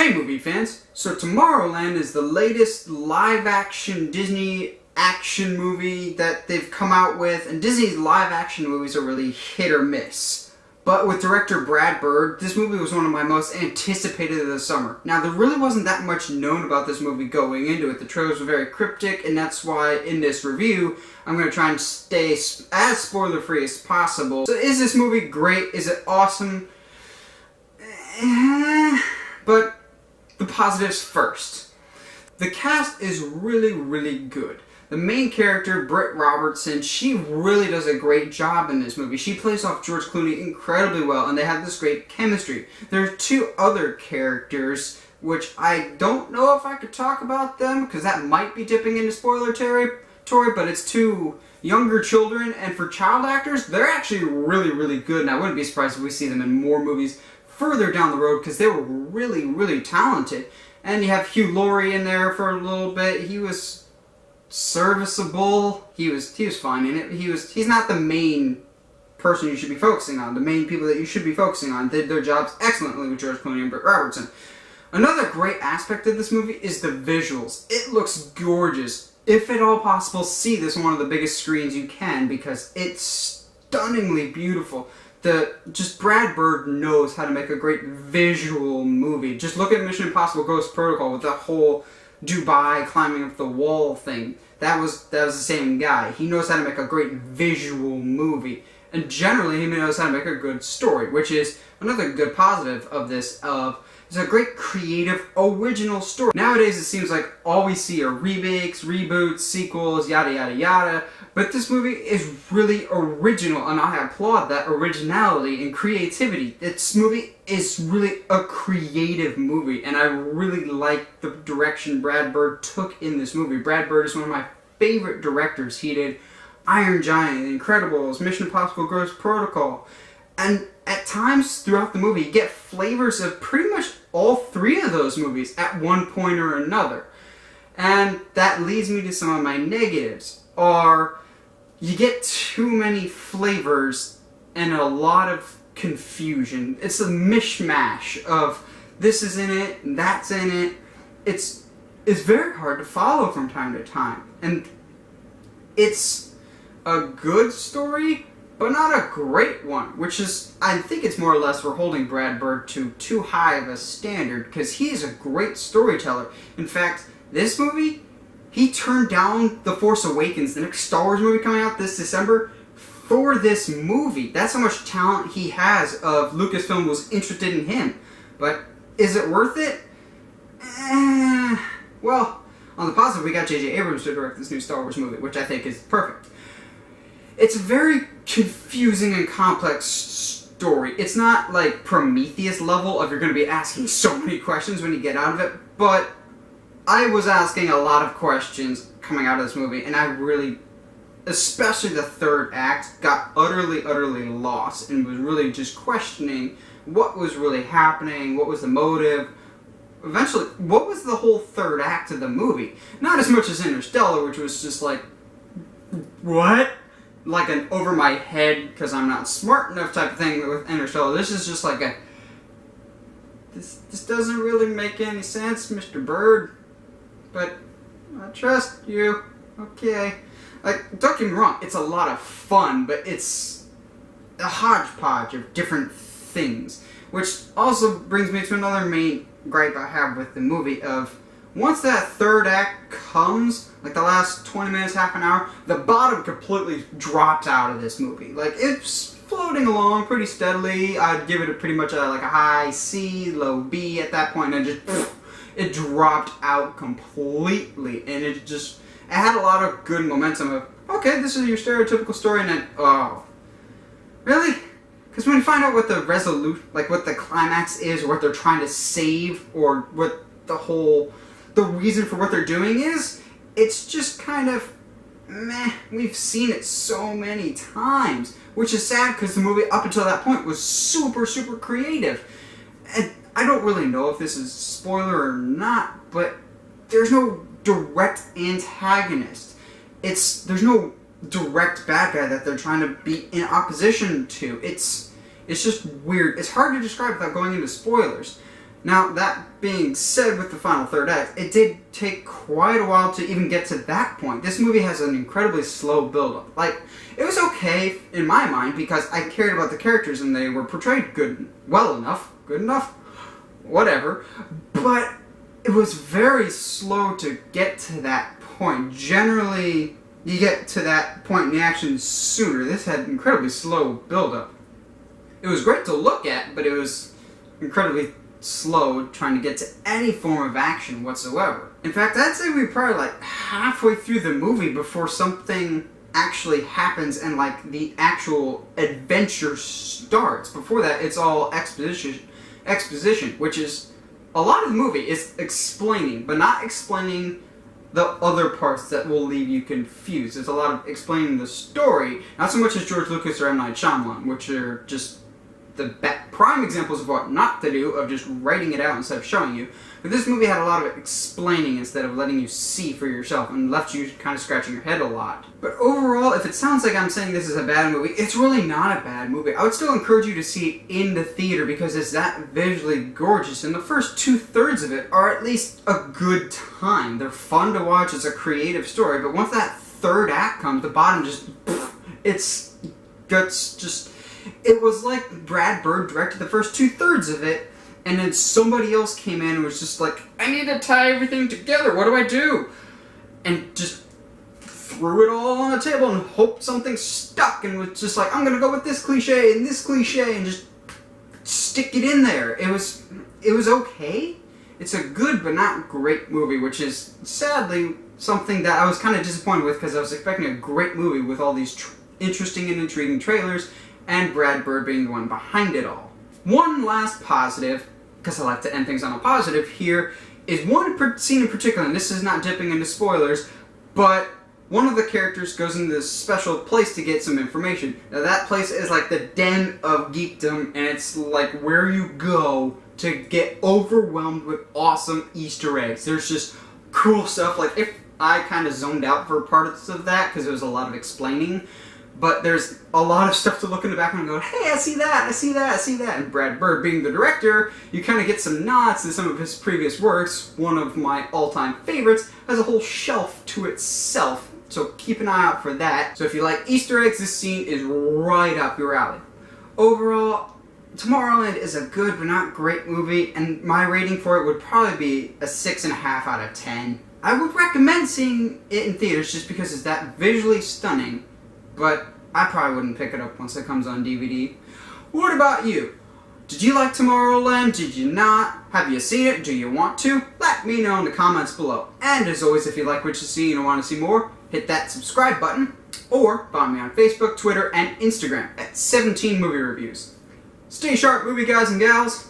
Hey movie fans! So Tomorrowland is the latest live-action Disney action movie that they've come out with, and Disney's live-action movies are really hit or miss. But with director Brad Bird, this movie was one of my most anticipated of the summer. Now, there really wasn't that much known about this movie going into it. The trailers were very cryptic, and that's why in this review, I'm going to try and stay as spoiler-free as possible. So is this movie great? Is it awesome? But the positives first. The cast is really, really good. The main character, Britt Robertson, she really does a great job in this movie. She plays off George Clooney incredibly well, and they have this great chemistry. There are two other characters, which I don't know if I could talk about them, because that might be dipping into spoiler territory, but it's two younger children, and for child actors, they're actually really, really good, and I wouldn't be surprised if we see them in more movies further down the road, because they were really, really talented. And you have Hugh Laurie in there for a little bit. He was serviceable. He was fine in it. He's not the main person you should be focusing on. The main people that you should be focusing on did their jobs excellently with George Clooney and Britt Robertson. Another great aspect of this movie is the visuals. It looks gorgeous. If at all possible, see this on one of the biggest screens you can, because it's stunningly beautiful. Just Brad Bird knows how to make a great visual movie. Just look at Mission Impossible Ghost Protocol with the whole Dubai climbing up the wall thing. That was the same guy. He knows how to make a great visual movie. And generally, he knows how to make a good story, which is another good positive of this, it's a great creative, original story. Nowadays, it seems like all we see are remakes, reboots, sequels, yada yada yada. But this movie is really original, and I applaud that originality and creativity. This movie is really a creative movie, and I really like the direction Brad Bird took in this movie. Brad Bird is one of my favorite directors. He did Iron Giant, The Incredibles, Mission Impossible Ghost Protocol. And at times throughout the movie, you get flavors of pretty much all three of those movies at one point or another. And that leads me to some of my negatives, are you get too many flavors and a lot of confusion. It's a mishmash of this is in it, and that's in it. It's very hard to follow from time to time. And it's a good story, but not a great one, which is, I think it's more or less we're holding Brad Bird to too high of a standard, because he is a great storyteller. In fact, this movie, he turned down The Force Awakens, the next Star Wars movie coming out this December, for this movie. That's how much talent he has. Lucasfilm was interested in him. But is it worth it? Well, on the positive, we got J.J. Abrams to direct this new Star Wars movie, which I think is perfect. It's a very confusing and complex story. It's not like Prometheus level of you're going to be asking so many questions when you get out of it, but I was asking a lot of questions coming out of this movie, and I really, especially the third act, got utterly, utterly lost and was really just questioning what was really happening, what was the motive. Eventually, what was the whole third act of the movie? Not as much as Interstellar, which was just like, what? Like an over my head because I'm not smart enough type of thing with Interstellar. This is just like a, this doesn't really make any sense, Mr. Bird, but I trust you. Okay. Like, don't get me wrong, it's a lot of fun, but it's a hodgepodge of different things, which also brings me to another main gripe I have with the movie of, once that third act comes, like the last 20 minutes, half an hour, the bottom completely drops out of this movie. Like, it's floating along pretty steadily. I'd give it pretty much like a high C, low B at that point, and it dropped out completely. And it had a lot of good momentum of, okay, this is your stereotypical story, and then, oh, really? Because when you find out what the what the climax is, or what they're trying to save, or what the reason for what they're doing is, it's just kind of meh. We've seen it so many times, which is sad because the movie up until that point was super, super creative. And I don't really know if this is spoiler or not, but there's no direct antagonist. There's no direct bad guy that they're trying to be in opposition to. It's just weird. It's hard to describe without going into spoilers. Now, that being said, with the final third act, it did take quite a while to even get to that point. This movie has an incredibly slow build-up. Like, it was okay in my mind because I cared about the characters and they were portrayed good enough, whatever. But it was very slow to get to that point. Generally, you get to that point in the action sooner. This had incredibly slow build-up. It was great to look at, but it was incredibly slow trying to get to any form of action whatsoever. In fact, I'd say we were probably like halfway through the movie before something actually happens and like the actual adventure starts. Before that, it's all exposition, which is a lot of the movie is explaining, but not explaining the other parts that will leave you confused. There's a lot of explaining the story, not so much as George Lucas or M. Night Shyamalan, which are just the prime examples of what not to do, of just writing it out instead of showing you. But this movie had a lot of explaining instead of letting you see for yourself, and left you kind of scratching your head a lot. But overall, if it sounds like I'm saying this is a bad movie, it's really not a bad movie. I would still encourage you to see it in the theater because it's that visually gorgeous, and the first 2/3 of it are at least a good time. They're fun to watch, it's a creative story, but once that third act comes, the bottom just, it was like Brad Bird directed the first 2/3 of it, and then somebody else came in and was just like, I need to tie everything together, what do I do? And just threw it all on the table and hoped something stuck, and was just like, I'm gonna go with this cliche, and just stick it in there. It was okay. It's a good but not great movie, which is sadly something that I was kind of disappointed with because I was expecting a great movie with all these interesting and intriguing trailers, and Brad Bird being the one behind it all. One last positive, because I like to end things on a positive here, is one scene in particular, and this is not dipping into spoilers, but one of the characters goes into this special place to get some information. Now that place is like the den of geekdom, and it's like where you go to get overwhelmed with awesome Easter eggs. There's just cool stuff, like if I kind of zoned out for parts of that, because there was a lot of explaining, but there's a lot of stuff to look in the background and go, hey, I see that, I see that, I see that. And Brad Bird being the director, you kind of get some nods to some of his previous works. One of my all-time favorites has a whole shelf to itself, so keep an eye out for that. So if you like Easter eggs, this scene is right up your alley. Overall, Tomorrowland is a good but not great movie, and my rating for it would probably be a 6.5 out of 10. I would recommend seeing it in theaters just because it's that visually stunning, but I probably wouldn't pick it up once it comes on DVD. What about you? Did you like Tomorrowland? Did you not? Have you seen it? Do you want to? Let me know in the comments below. And as always, if you like what you see and want to see more, hit that subscribe button, or follow me on Facebook, Twitter, and Instagram at 17 Movie Reviews. Stay sharp, movie guys and gals.